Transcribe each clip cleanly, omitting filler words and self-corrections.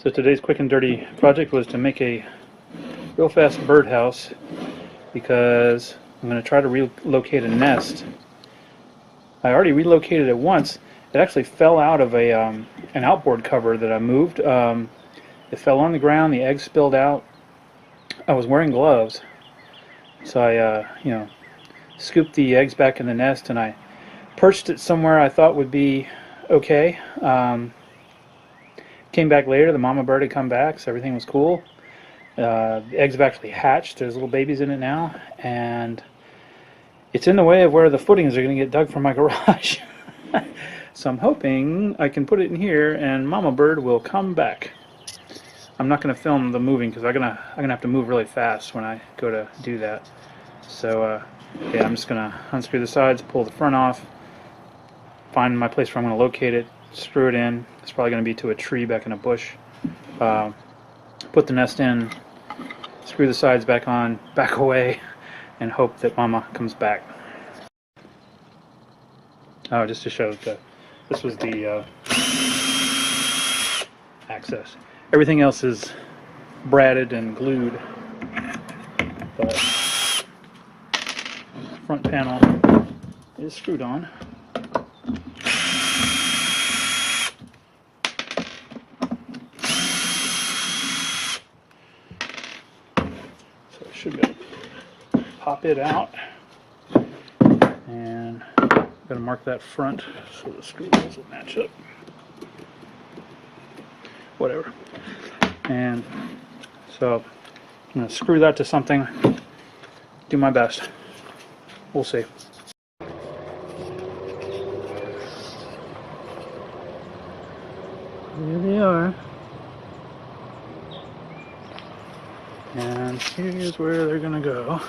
So today's quick and dirty project was to make a real fast birdhouse because I'm going to try to relocate a nest. I already relocated it once. It actually fell out of an outboard cover that I moved. It fell on the ground, the eggs spilled out. I was wearing gloves, so I scooped the eggs back in the nest and I perched it somewhere I thought would be okay. Came back later, the mama bird had come back, so everything was cool. The eggs have actually hatched. There's little babies in it now, and it's in the way of where the footings are going to get dug from my garage. So I'm hoping I can put it in here and mama bird will come back. I'm not going to film the moving because I'm gonna have to move really fast when I go to do that. So yeah, I'm just going to unscrew the sides, pull the front off, find my place where I'm going to locate it, screw it in. It's probably going to be to a tree back in a bush. Put the nest in, screw the sides back on, back away, and hope that mama comes back. Oh, just to show that this was the access. Everything else is bradded and glued, but front panel is screwed on. So I should be able to pop it out, and I'm going to mark that front so the screw holes will match up. Whatever. And so I'm going to screw that to something, do my best. We'll see. Here they are. And here's where they're going to go.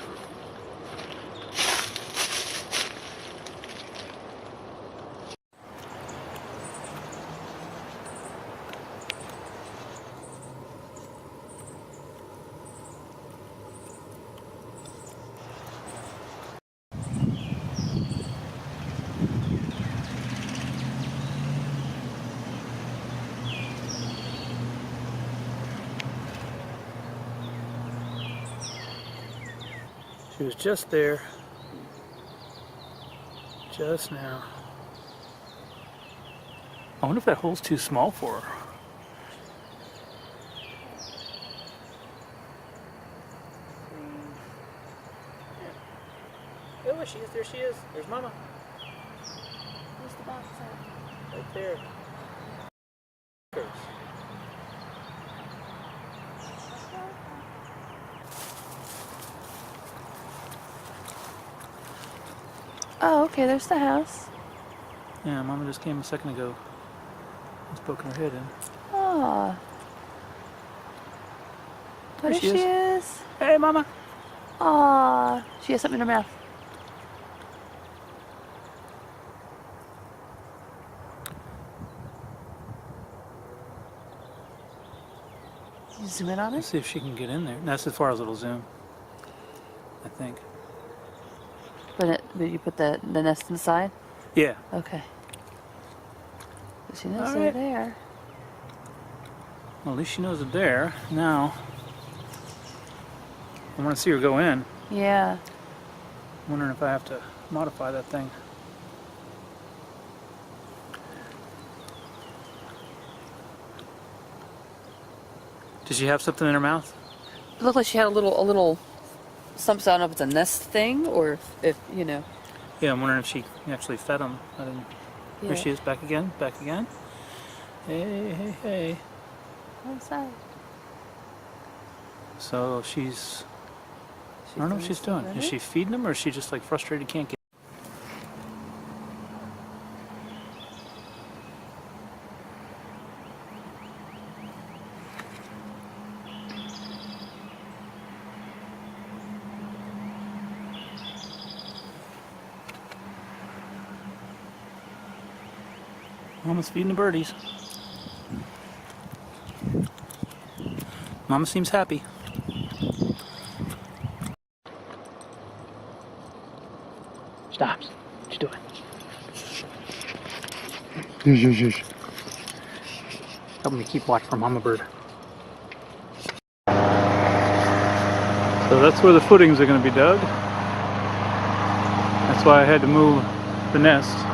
She was just there, just now. I wonder if that hole's too small for her. Oh, there she is, there she is. There's mama. Where's the box at? Right there. Oh, okay, there's the house. Yeah, mama just came a second ago. Was poking her head in. Oh. There she is. Hey, mama. Aw. She has something in her mouth. You zoom in on her? Let's see if she can get in there. That's as far as it'll zoom, I think. But you put the nest inside? Yeah. Okay. She knows All they're right. there. Well, at least she knows they're there. Now, I want to see her go in. Yeah. I'm wondering if I have to modify that thing. Does she have something in her mouth? It looked like she had a little something. I don't know if it's a nest thing or if you know. Yeah, I'm wondering if she actually fed them. Yeah. Here she is, back again, back again. Hey, hey, hey. Outside. So she's I don't know what she's doing. Is she feeding them or is she just like frustrated, can't get? Mama's feeding the birdies. Mama seems happy. Stop. What you doing? Help me keep watch for Mama Bird. So that's where the footings are going to be dug. That's why I had to move the nest.